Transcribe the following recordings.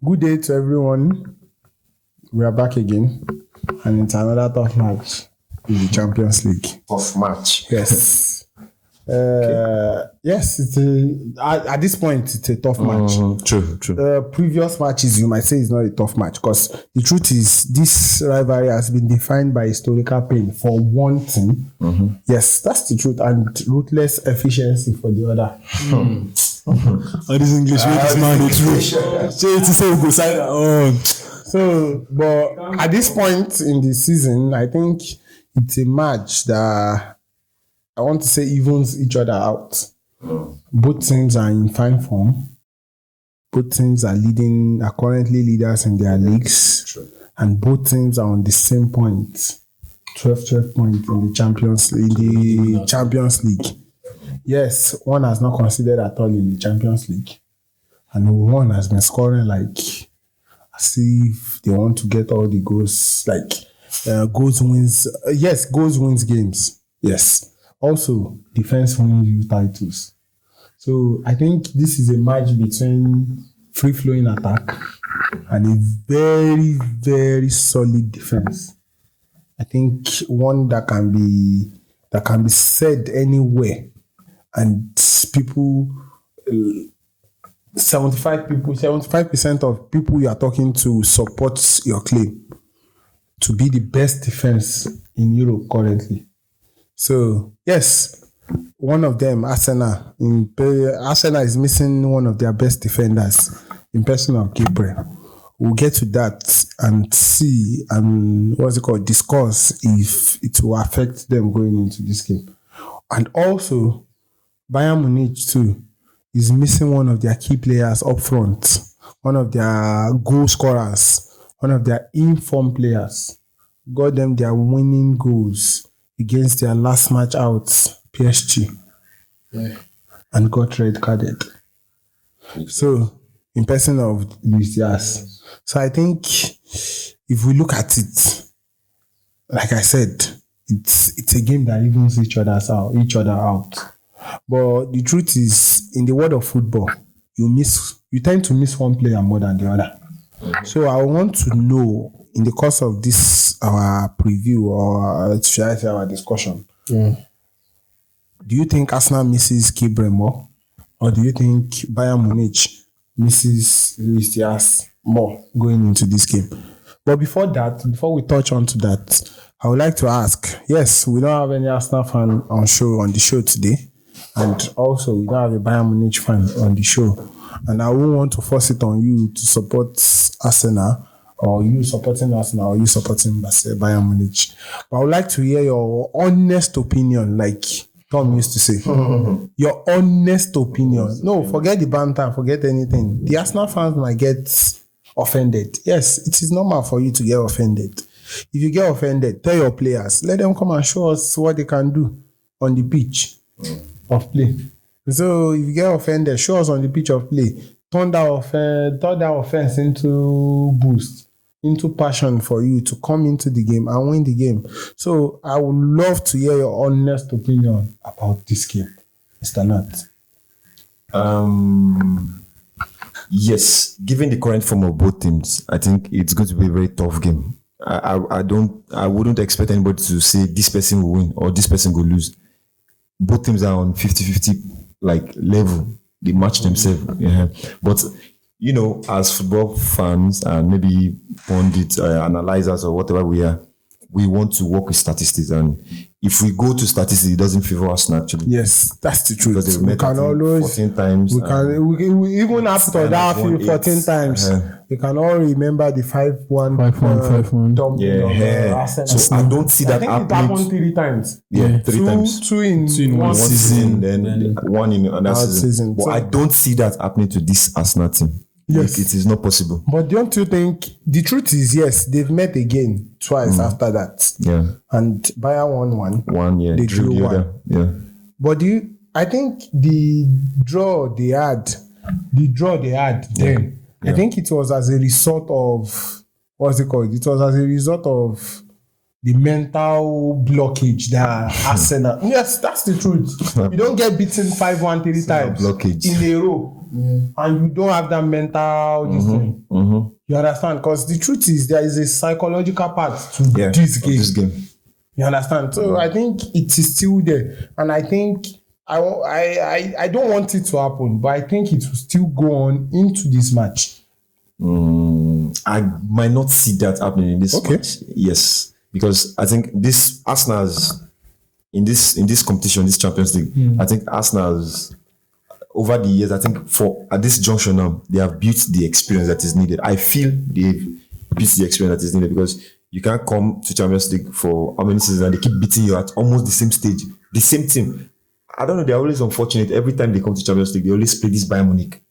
Good day to everyone. We are back again, and it's another tough match in the Champions League. Tough match. Yes. Yes, at this point, it's a tough match. True. Previous matches, you might say, is not a tough match because the truth is, this rivalry has been defined by historical pain for one team. Yes, that's the truth, and ruthless efficiency for the other. All this English, this man, it's true. Say we go sign. So, but at this point in the season, I think it's a match that I want to say evens each other out. Both teams are in fine form. Both teams are currently leaders in their leagues. True. And both teams are on the same point. 12 points in the Champions League. Yes, one has not considered at all in the Champions League. And one has been scoring like as if they want to get all the goals, goals wins. Yes, goals wins games. Yes. Also, defense wins you titles. So I think this is a match between free-flowing attack and a very, very solid defense. I think one that can be said anywhere, and 75% of people you are talking to support your claim to be the best defense in Europe currently. So, yes, one of them, Arsenal is missing one of their best defenders in person of Gabriel. We'll get to that and see and discuss if it will affect them going into this game. And also, Bayern Munich too is missing one of their key players up front, one of their goal scorers, one of their informed players. Got them their winning goals against their last match out, PSG, and got red carded. So, in person of Luis Diaz. So I think if we look at it, like I said, it's a game that evens each other out. But the truth is, in the world of football, you tend to miss one player more than the other. So I want to know, in the course of this our preview or should I say our discussion, do you think Arsenal misses Gabriel more, or do you think Bayern Munich misses Luis Diaz more going into this game? But before we touch on to that, I would like to ask, yes, we don't have any Arsenal fan on the show today, and also we don't have a Bayern Munich fan on the show, and I won't want to force it on you to support Arsenal, or you supporting Arsenal, or you supporting Bayern Munich. But I would like to hear your honest opinion, like Tom used to say. Your honest opinion. No, forget the banter, forget anything. The Arsenal fans might get offended. Yes, it is normal for you to get offended. If you get offended, tell your players, let them come and show us what they can do on the pitch of play. So if you get offended, show us on the pitch of play. Turn that offense into boost, into passion for you to come into the game and win the game. So I would love to hear your honest opinion about this game, Mr. Nat. Yes, given the current form of both teams, I think it's going to be a very tough game. I wouldn't expect anybody to say this person will win or this person will lose. Both teams are on 50-50 level. They match themselves. Yeah. But as football fans and maybe pundits, analyzers or whatever we are, we want to work with statistics, and if we go to statistics, it doesn't favor us naturally. Yes, that's the truth. Because we can always 14 times. We even after that 14 times, we can all remember the 5-1 Arsenal. So I don't see that happening. I think it happened 3 times. Yeah, 3 times. Two in one season, then one in another season. But I don't see that happening to this Arsenal team. Yes. It is not possible. But don't you think the truth is, yes, they've met again twice after that. Yeah. And Bayern won 1. They drew 1. Yeah. But I think the draw they had then, I think it was as a result of, what's it called? It was as a result of the mental blockage that Arsenal. Yes, that's the truth. You don't get beaten 5-1 3 times blockage. in a row, and you don't have that mental this thing. You understand? Because the truth is there is a psychological part to this game. You understand? So I think it is still there, and I think I don't want it to happen, but I think it will still go on into this match. I might not see that happening in this match. Yes, because I think this Arsenal's in this competition, this Champions League, I think Arsenal's over the years, I think at this junction now, they have built the experience that is needed. I feel they've built the experience that is needed because you can't come to Champions League for how many seasons and they keep beating you at almost the same stage, the same team. I don't know, they're always unfortunate. Every time they come to Champions League, they always play this Bayern Munich.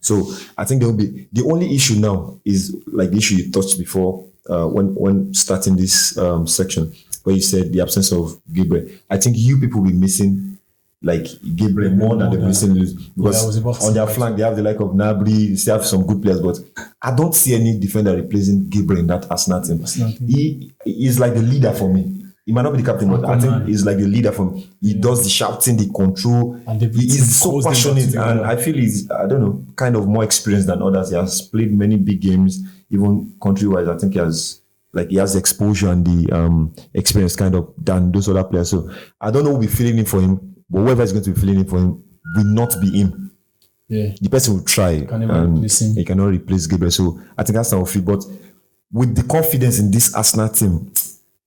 So I think there will be the only issue now is like the issue you touched before when starting this section where you said the absence of Gabriel. I think you people will be missing like Gabriel more than the missing Lewis because on their flank they have the like of Gnabry, they still have some good players, but I don't see any defender replacing Gabriel in that Arsenal team. He is like the leader for me. He might not be the captain, but I think he's like the leader for me. He does the shouting, the control. And he is so passionate, and I feel he's, I don't know, kind of more experienced than others. He has played many big games, even country-wise. I think he has the exposure and the experience kind of than those other players. So I don't know who will be filling in for him, but whoever is going to be filling in for him will not be him. Yeah, the person will try, and he cannot replace Gabriel. So I think that's how I feel. But with the confidence in this Arsenal team,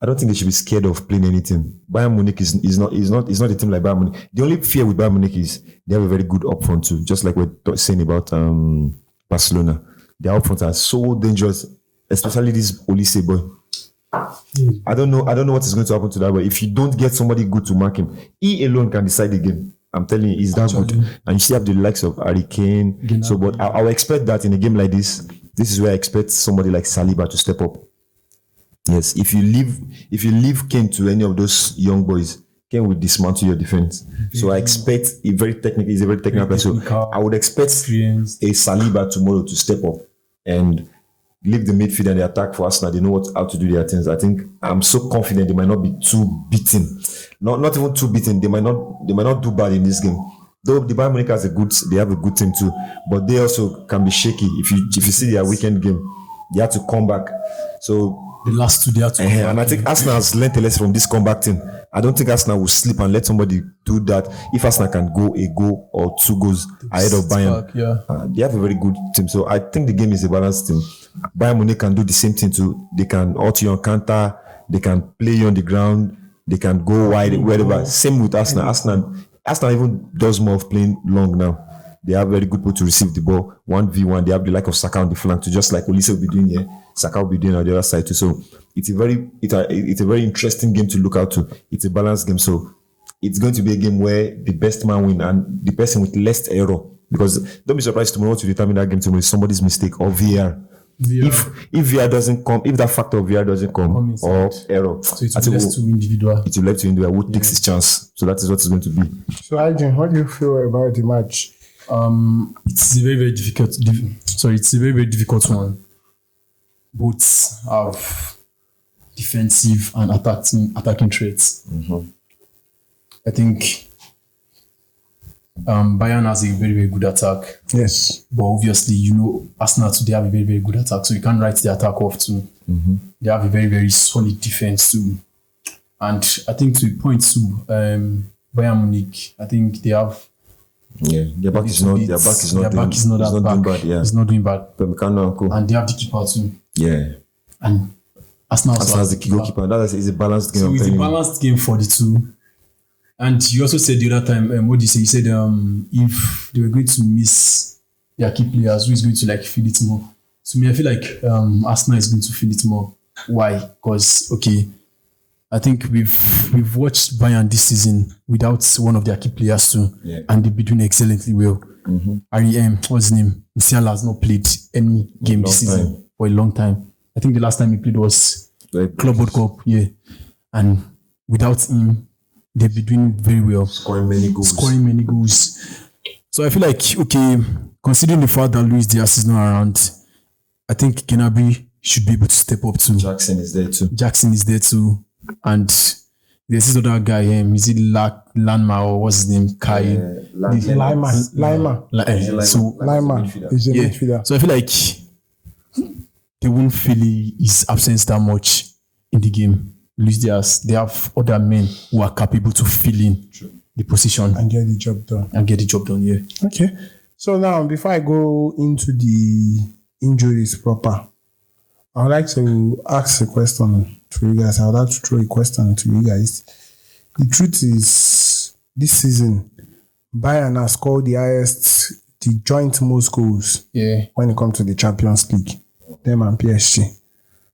I don't think they should be scared of playing any team. Bayern Munich is not a team like Bayern Munich. The only fear with Bayern Munich is they have a very good up front too. Just like we're saying about Barcelona, their up front are so dangerous, especially this Olise boy. I don't know what is going to happen to that boy. If you don't get somebody good to mark him, he alone can decide the game. I'm telling you, he's that good. And you still have the likes of Harry Kane. So, but I would expect that in a game like this. This is where I expect somebody like Saliba to step up. Yes, if you leave Kane to any of those young boys, Kane will dismantle your defense. So I expect he's a very technical player. So I would expect a Saliba tomorrow to step up and leave the midfield and the attack for Arsenal. They know how to do their things. I think I'm so confident they might not be too beaten. Not even too beaten. They might not do bad in this game. Though the Bayern Munich they have a good team too, but they also can be shaky. If you see their weekend game, they have to come back. So the last two they have to come back. And I think Arsenal has learned a lesson from this comeback team. I don't think Arsenal will sleep and let somebody do that. If Arsenal can go a goal or 2 goals ahead of Bayern, they have a very good team. So I think the game is a balanced team. Bayern Munich can do the same thing too. They can out you on counter. They can play you on the ground. They can go wide, wherever. Same with Arsenal. Arsenal even does more of playing long now. They have very good people to receive the ball. 1v1. They have the like of Saka on the flank too, just like Olise will be doing here. Saka will be doing on the other side too. So it's a very interesting game to look out to. It's a balanced game. So it's going to be a game where the best man win and the person with less error. Because don't be surprised tomorrow to determine that game tomorrow is somebody's mistake or VAR. If VR doesn't come, if that factor of VR doesn't come or error, so it will left to individual. It will left to individual who takes his chance. So that is what it's going to be. So Adrian, how do you feel about the match? It's a very, very difficult. It's a very, very difficult one. Both have defensive and attacking traits. I think Bayern has a very, very good attack. Yes. But obviously, Arsenal too, they have a very, very good attack. So you can't write the attack off too. They have a very, very solid defense too. And I think to point to Bayern Munich, I think they have. Yeah, their back is not doing bad. Yeah, it's not doing bad. And they have the keeper too. Yeah. And Arsenal has the goalkeeper. That is a balanced game. So it's a balanced game for the two. And you also said the other time, what did you say? You said if they were going to miss their key players, who is going to feel it more? To me, I feel like Arsenal is going to feel it more. Why? Because I think we've watched Bayern this season without one of their key players too, and they've been doing excellently well. What's his name? Musiala has not played any game this season for a long time. I think the last time he played was Club World Cup, and without him, they've been doing very well. Scoring many goals. So I feel like, considering the fact that Luis Diaz is not around, I think Gnabry should be able to step up too. Jackson is there too. Jackson is there too. And there's this other guy, is it Lanma or what's his name? Kai. Lima. So Lima is a yeah. midfielder. So I feel like they won't feel his absence that much in the game. At least they have other men who are capable to fill in the position And get the job done. Yeah. Okay. So now, before I go into the injuries proper, I would like to ask a question to you guys. I would like to throw a question to you guys. The truth is, this season, Bayern has scored the joint most goals when it comes to the Champions League, them and PSG.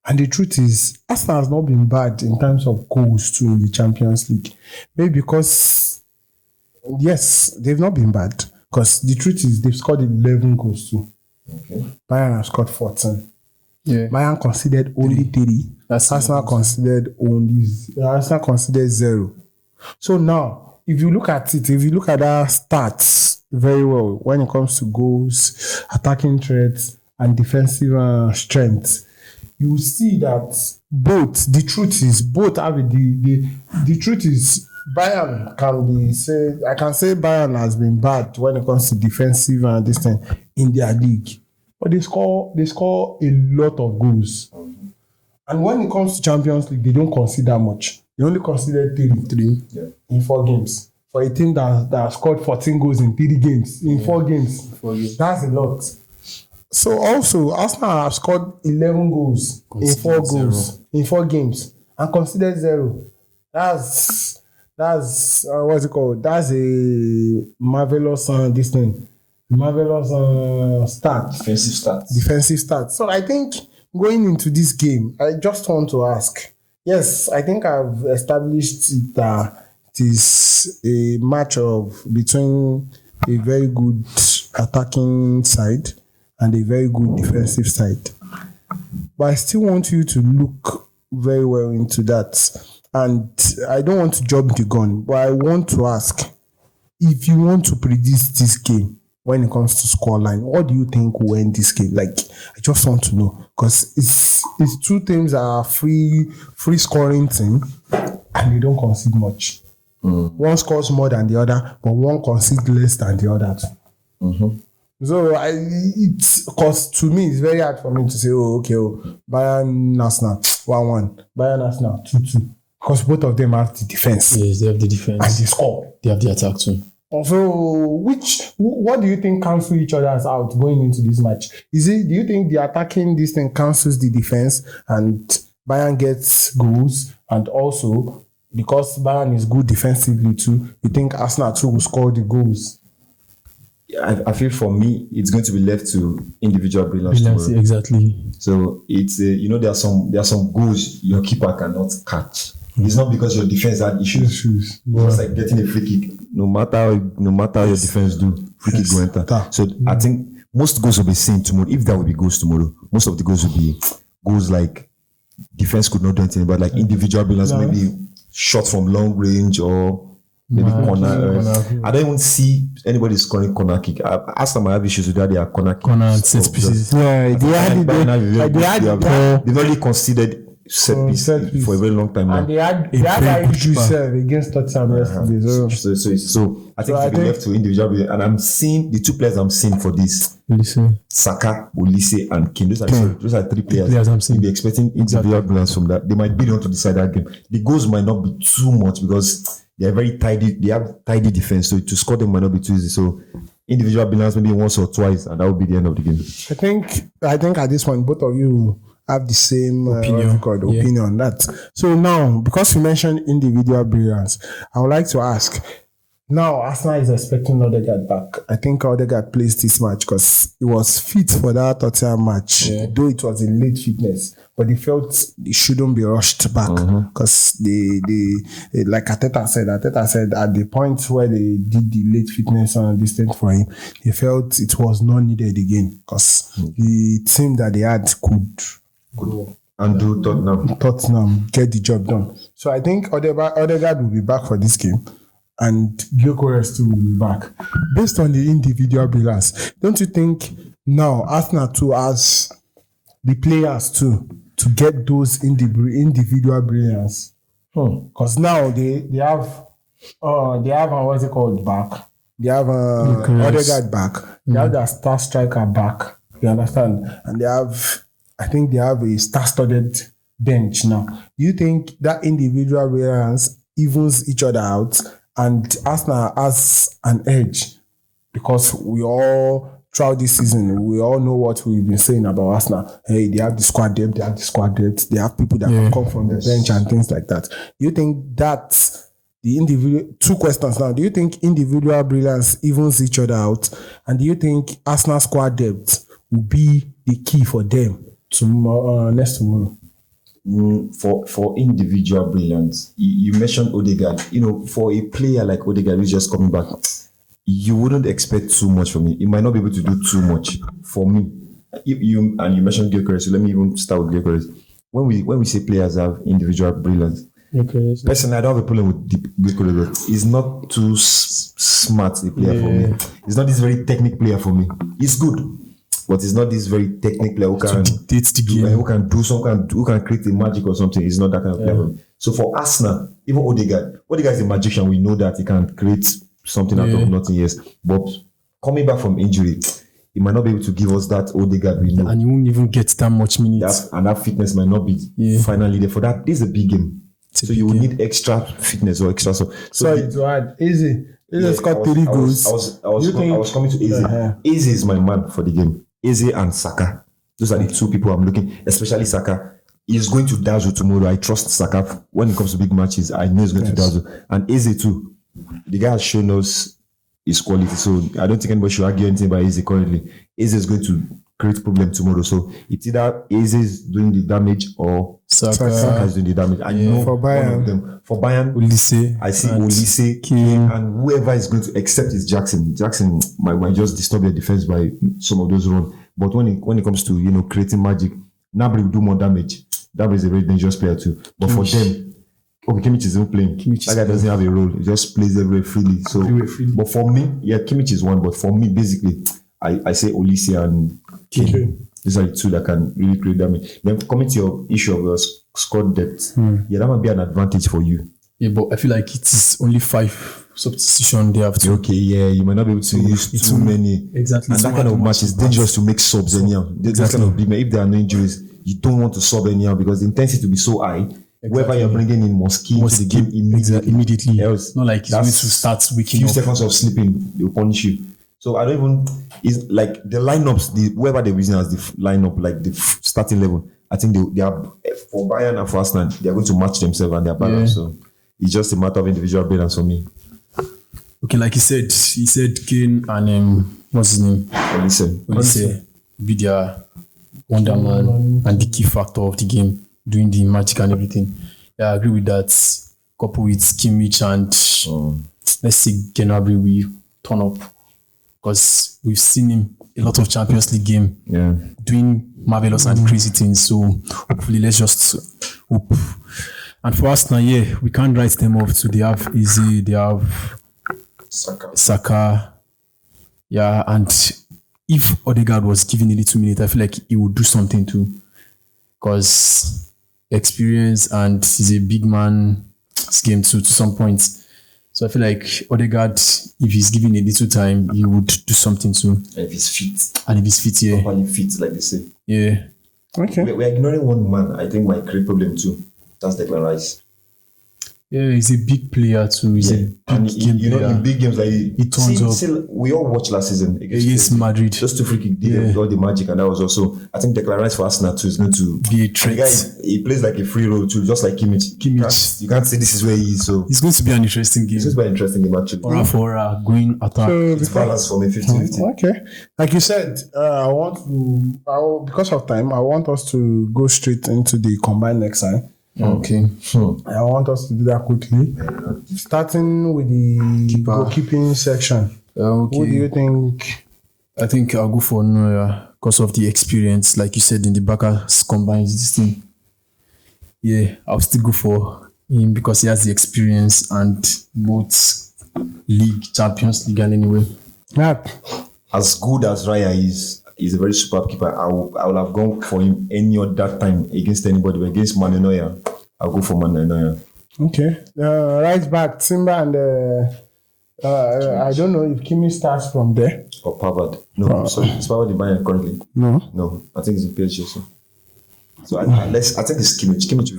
And the truth is, Arsenal has not been bad in terms of goals too in the Champions League. Maybe because, yes, they've not been bad. Because the truth is, they've scored 11 goals too. Okay. Bayern have scored 14. Yeah. Bayern considered only 3. Arsenal considered 0. So now, if you look at our stats very well when it comes to goals, attacking threats, and defensive strength, you will see that both have the truth is Bayern I can say Bayern has been bad when it comes to defensive and this thing in their league. But they score a lot of goals. And when it comes to Champions League, they don't concede much. They only conceded 3 in 4 games. For a team that scored 14 goals in 3 games, in 4 games. That's a lot. So also, Arsenal have scored 11 goals in 4 games and conceded 0. That's what's it called? That's a marvelous start. Defensive start. So I think going into this game, I just want to ask. Yes, I think I've established it that it is a match between a very good attacking side and a very good defensive side. But I still want you to look very well into that. And I don't want to jump the gun, but I want to ask, if you want to predict this game when it comes to scoreline, what do you think will win this game? Like, I just want to know. Because it's 2 teams that are free scoring team and they don't concede much. One scores more than the other, but one concedes less than the other. So because to me it's very hard for me to say, Bayern Arsenal 1-1, Bayern Arsenal 2-2, because both of them have the defense. Yes, they have the defense and they score. They have the attack too. So, what do you think cancel each other out going into this match? Do you think the attacking this thing cancels the defense and Bayern gets goals, and also because Bayern is good defensively too, you think Arsenal too will score the goals? I feel for me, it's going to be left to individual brilliance. Exactly. So it's there are some goals your keeper cannot catch. It's not because your defense had issues. It's like getting a free kick. No matter how your defense do, free kick go enter. So I think most goals will be seen tomorrow. If there will be goals tomorrow, most of the goals will be goals like defense could not do anything, but like individual brilliance, maybe shot from long range or maybe corner. I don't even see anybody scoring corner kick. I asked them, I have issues with that. They are corner set pieces. They've already considered set piece for a very long time now. And they had that issue against Tottenham yesterday. So I think it's left to individual. And I'm seeing the 2 players I'm seeing for this: Saka, Olise, and Kane. Those are 3 players I'm seeing. Be expecting individual brilliance from that. They might be the one to decide that game. The goals might not be too much because they are very tidy. They have tidy defense, so to score them might not be too easy. So individual brilliance maybe once or twice, and that will be the end of the game. I think at this point, both of you have the same opinion on that. So now, because you mentioned individual brilliance, I would like to ask. Now, Arsenal is expecting Odegaard back. I think Odegaard plays this match because he was fit for that Tottenham match, though it was a late fitness. But they felt it shouldn't be rushed back because they like Arteta said at the point where they did the late fitness on this thing for him, they felt it was not needed again because the team that they had could and do Tottenham get the job done. So I think Odegaard will be back for this game. And Gyökeres too will be back. Based on the individual brilliance, don't you think now Arsenal too has the players too to get those individual brilliance. Because now they have what's it called back? They have Odegaard back. They have their star striker back. You understand? And I think they have a star-studded bench now. Do you think that individual brilliance evens each other out and Arsenal has an edge? Because we all, throughout this season, we all know what we've been saying about Arsenal. Hey, they have the squad depth, they have people that can come from the bench and things like that. Do you think that the individual, two questions now, do you think individual brilliance evens each other out? And do you think Arsenal squad depth will be the key for them next tomorrow? For individual brilliance, you mentioned Odegaard. For a player like Odegaard who's just coming back, you wouldn't expect too much from him. He might not be able to do too much for me. You mentioned Gyökeres, so let me even start with Gyökeres. When we say players have individual brilliance, personally, I don't have a problem with Gyökeres. He's not too smart a player for me. He's not this very technical player for me. He's good, but he's not this very technical player who can dictate the game, who can do something, who can create a magic or something. He's not that kind of player for me. So for Arsenal, even Odegaard is a magician. We know that he can create something out of nothing, yes. But coming back from injury, he might not be able to give us that Odegaard we know. And you won't even get that much minutes. And that fitness might not be finally there for that. This is a big game. So you will need extra fitness or extra stuff. Sorry to add, Eze scored 3 goals. I was coming to Eze. Eze is my man for the game. Eze and Saka. Those are the two people I'm looking, especially Saka. He's going to dazzle tomorrow. I trust Saka. When it comes to big matches, I know he's going to dazzle. And Eze too. The guy has shown us his quality. So I don't think anybody should argue anything about Eze currently. Eze is going to create problem tomorrow. So it's either Eze is doing the damage or Saka is doing the damage. I know for Bayern. one of them. For Bayern, Olise, I see Olise, Kane, and whoever is going to accept is Jackson. Jackson might just disturb their defense by some of those runs. But when it comes to creating magic, Gnabry will do more damage. Gnabry is a very dangerous player too. But for them, Kimmich is not playing. That guy doesn't have a role. He just plays everywhere freely. So, but for me, Kimmich is one. But for me, basically, I say Olise and Kane. These are the two that can really create damage. Then coming to your issue of squad depth, that might be an advantage for you. Yeah, but I feel like it is only 5 substitutions they have to. Okay, you might not be able to use too many. Exactly. And that kind of match is dangerous to make subs anyhow. That kind of big match, if there are no injuries, you don't want to sub anyhow because the intensity will be so high. Whoever you're bringing in must key into the game immediately. Else, not like it's going to start waking up. Few up. seconds of sleeping, they'll punish you. So I don't even, it's like the lineups, whoever they're using as the lineup, like the starting level, I think they are, for Bayern and for Arsenal, they are going to match themselves and they're balanced. So it's just a matter of individual brilliance for me. Okay, like he said Kane and what's his name? Olise be their wonder man and the key factor of the game, doing the magic and everything. Yeah, I agree with that. Coupled with Kimmich and let's say Gnabry will turn up because we've seen him a lot of Champions League game doing marvelous and crazy things. So hopefully let's just hope. And for us now, we can't write them off. So they have Eze, they have Saka. Yeah, and if Odegaard was given a little minute, I feel like he would do something too. Because experience and he's a big man game too to some points. So I feel like Odegaard, if he's given a little time, he would do something too. And if he's fit. Properly fit, like they say. Yeah. Okay. We're ignoring one man, I think might create problem too. That's Declan Rice. Yeah, he's a big player too. He's a big game player. In big games like he turns up. We all watched last season against Madrid. Just to freaking did all the magic, and that was also. I think Declan Rice for Arsenal too is going to be a threat. He plays like a free role too, just like Kimmich. You can't say this is where he is. So it's going to be an interesting game. It's going to be an interesting game actually. Aura going attack. So it's balanced for me 50-50. Okay, like you said, because of time, I want us to go straight into the combined next time. Okay. I want us to do that quickly. Starting with the goalkeeping section. Okay. Who do you think? I think I'll go for Neuer because of the experience. Like you said, in the Barca's combines this thing. Yeah, I'll still go for him because he has the experience and both league, Champions League, and anyway. Yeah. As good as Raya is, He's a very superb keeper. I will have gone for him any other time against anybody, but against Manuel Neuer, I'll go for Manuel Neuer. Okay. Right back, Timber and I don't know if Kimi starts from there. Or Pavard. No, sorry. It's Pavard in Bayern currently. No. No, I think it's in PSG. So I think it's Kimmich. Kimmich.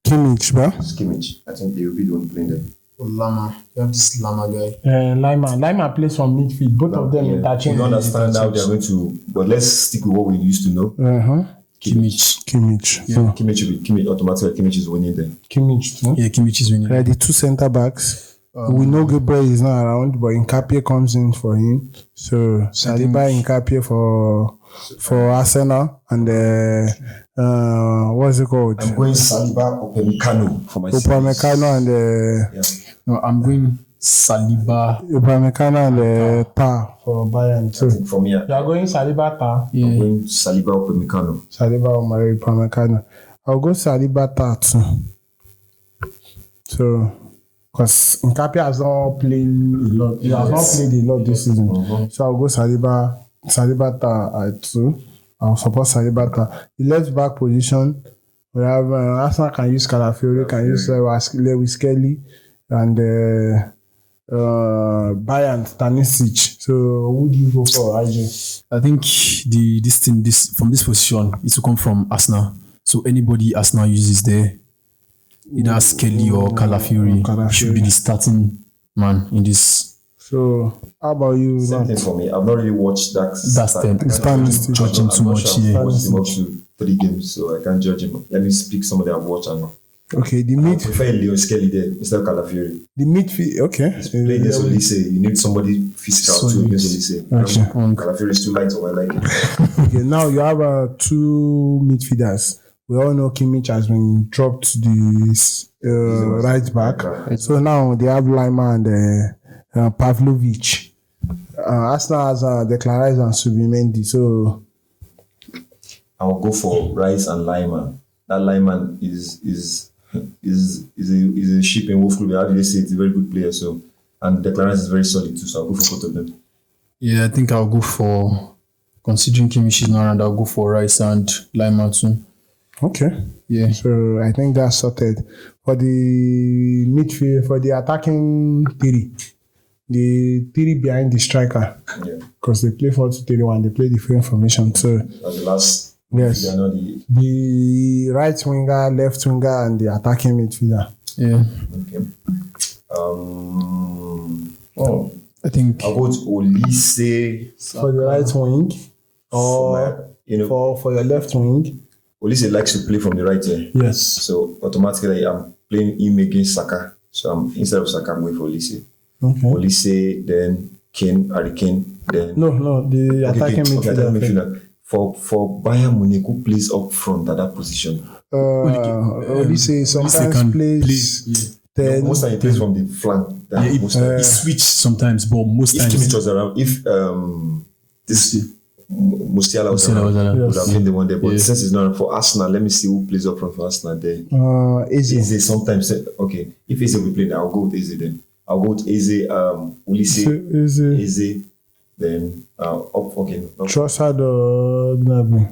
Kimmich, bro. It's Kimmich. I think they will be the one playing there. Lama. You have this Lama guy. Lima plays from midfield. Both of them interchange. We don't understand how they're going to, but let's stick with what we used to know. Kimmich. Yeah. Kimmich automatically. Kimmich is winning there. Kimmich too. Yeah, Kimmich is winning. The two centre backs. We know Gabriel is not around, but Nkapie comes in for him. So Saliba Nkapie for Arsenal and what's it called? I'm going Saliba Upamecano for my Upamecano and No, I'm going Saliba. Upamecano and Tar for Bayern too. From here, You are going Saliba Tar. Yeah. I'm going Saliba Upamecano. Saliba or Upamecano. I'll go Saliba Tar too. So, because Nkapie has not played a lot. He has not played a lot this season. So I'll go Saliba Tar too. I'll support Saliba Tar. The left back position, we have Arsenal can use Calafiori, can use Lewis Kelly, and Bayern Stanisic. So who do you go for, IJ? I think this from this position is to come from Arsenal. So anybody Arsenal uses there, either Kelly or Calafiori, should be the starting man in this. So how about you? Same thing for me. I've not really watched that. That's the judge him too much. I've watched him up to 3 games, so I can't judge him. Let me speak somebody I've watched and Okay, I prefer Lewis Kelly there instead of Calafiori. the midfield. Okay, Playing against Olise, you need somebody physical too against Olise. Calafiori is too light, so I like it. Okay, now you have 2 midfielders. We all know Kimmich has been dropped to the right back. So now they have Lima and Pavlovic. Arsenal has Declan and Subimendi. So I'll go for Rice and Lyman. That Lyman is a ship in Wolf Club. How do they say? It's a very good player. So, and Declan Rice is very solid too. So I'll go for both of them. Yeah, I think I'll go for, considering Kimmich is not around, I'll go for Rice and Lima too. okay, Yeah. so I think that's sorted for the midfield, for the attacking 3. The 3 behind the striker, Yeah, because they play 4-2-3-1. They play different formation. So that's the last. yes, They are not the right winger, left winger, and the attacking midfielder. Yeah. okay. I think I'll go to Olise For the right wing, or for your left wing. Olise likes to play from the right here. Yes. So automatically I'm playing him against Saka. So instead of Saka, I'm going for Olise. Okay. Olise, then Harry Kane, then No, the attacking midfielder. midfielder. For Bayern Munich, who plays up front at that position? Olise sometimes plays. Then Most times he plays from the flank. he switched sometimes, but most If times Kimmich was around, if this Musiala was around, would have been the one there. But since he's not for Arsenal, let me see who plays up front for Arsenal there. Eze. Eze sometimes. Okay, if Eze will play, I'll go with Eze then. I'll go with Eze, Olise, Eze, then up again. Trossard or Gnabry.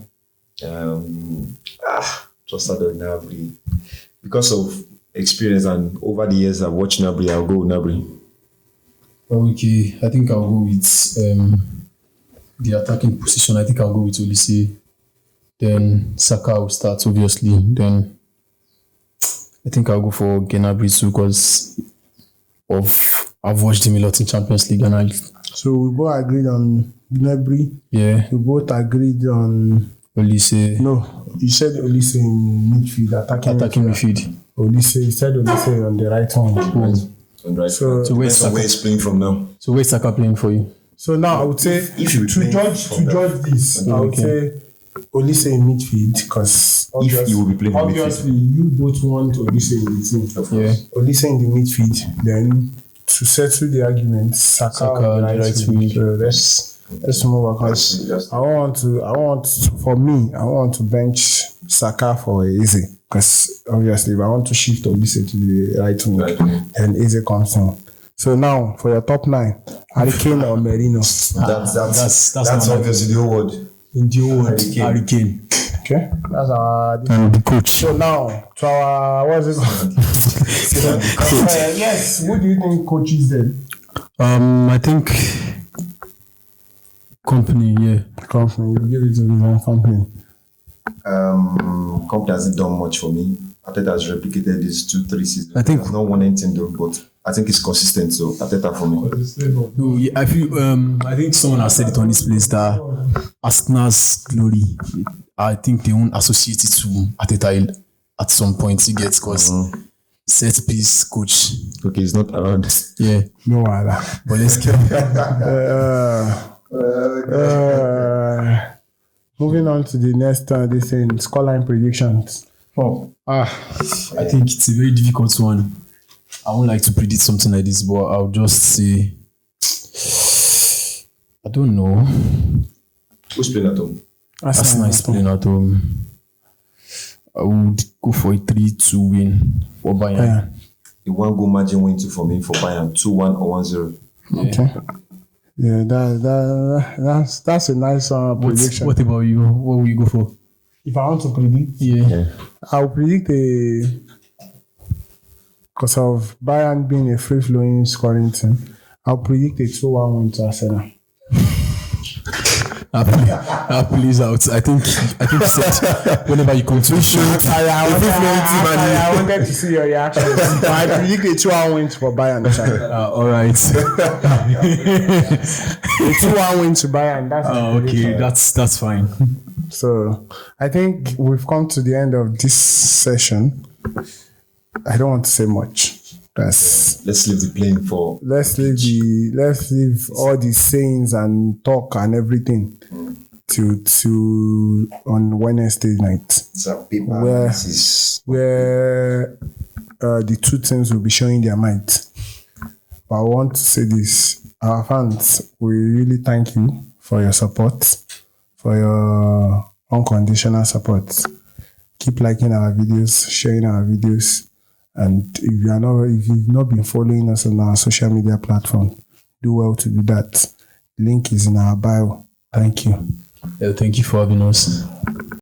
Trossard or Gnabry. Because of experience and over the years I've watched Gnabry, I'll go with Gnabry. Okay, I think I'll go with the attacking position. I think I'll go with Olise. Then Saka will start, obviously. Then I think I'll go for Gnabry too, because I've watched him a lot in Champions League, and So we both agreed on Gnabry. yeah, We both agreed on. Olise. No, you said Olise in midfield, attacking midfield. Olise, you said Olise on the right hand. And right, So where's Saka? where he's playing from now. So where's Saka playing for you? So now I would say If you to judge this, I would say Olise in midfield, because If you will be playing in midfield. obviously you both want Olise in the team. Yeah. Olise in the midfield, then to settle the argument, Saka on the right wing. So let's move on, because I want to bench Saka for Eze, because obviously if I want to shift Olise to the right wing, then Eze comes on. So now for your top 9, Hurricane or Merino? That's not my obviously the whole world. In the old Hurricane. Okay, that's our. And the coach. So now to our what is it? Yes. Who do you think coaches then? I think company. Yeah. Company. You give it to the company. Company hasn't done much for me. Ateta has replicated these 2-3 seasons. I think He's not won anything though, but I think it's consistent. So Ateta for me. No, yeah, I feel. I think someone has said it on this place that Arsenal's glory. I think they won't associate it to Ateta at some point. You get because set piece coach. Okay, he's not around. Yeah, No other. but let's keep. Moving on to the next this thing, scoreline predictions. I think it's a very difficult one. I won't like to predict something like this, but I'll just say I don't know. Who's playing at home? Arsenal is playing at home. I would go for a 3-2 win for Bayern. Yeah. A 1-goal margin win for me for Bayern, 2-1 or 1-0. Okay. Yeah, that's a nice prediction. What about you? What will you go for? If I want to predict, Yeah. I'll predict because of Bayern being a free-flowing scoring team, I'll predict a 2-1 win to Arsenal. Please out. I think you said whenever you come to the show. I wanted to see your reaction. I predict a 2-1 win for Bayern. All right. A 2-1 win to Bayern. That's Okay. That's fine. So I think we've come to the end of this session. I don't want to say much. Let's leave the plane for. Let's leave all the sayings and talk and everything to on Wednesday night, where the two teams will be showing their might. But I want to say this: our fans, we really thank you for your support, for your unconditional support. Keep liking our videos, sharing our videos. And if you've not been following us on our social media platform, do well to do that. Link is in our bio. Thank you. Yeah, thank you for having us.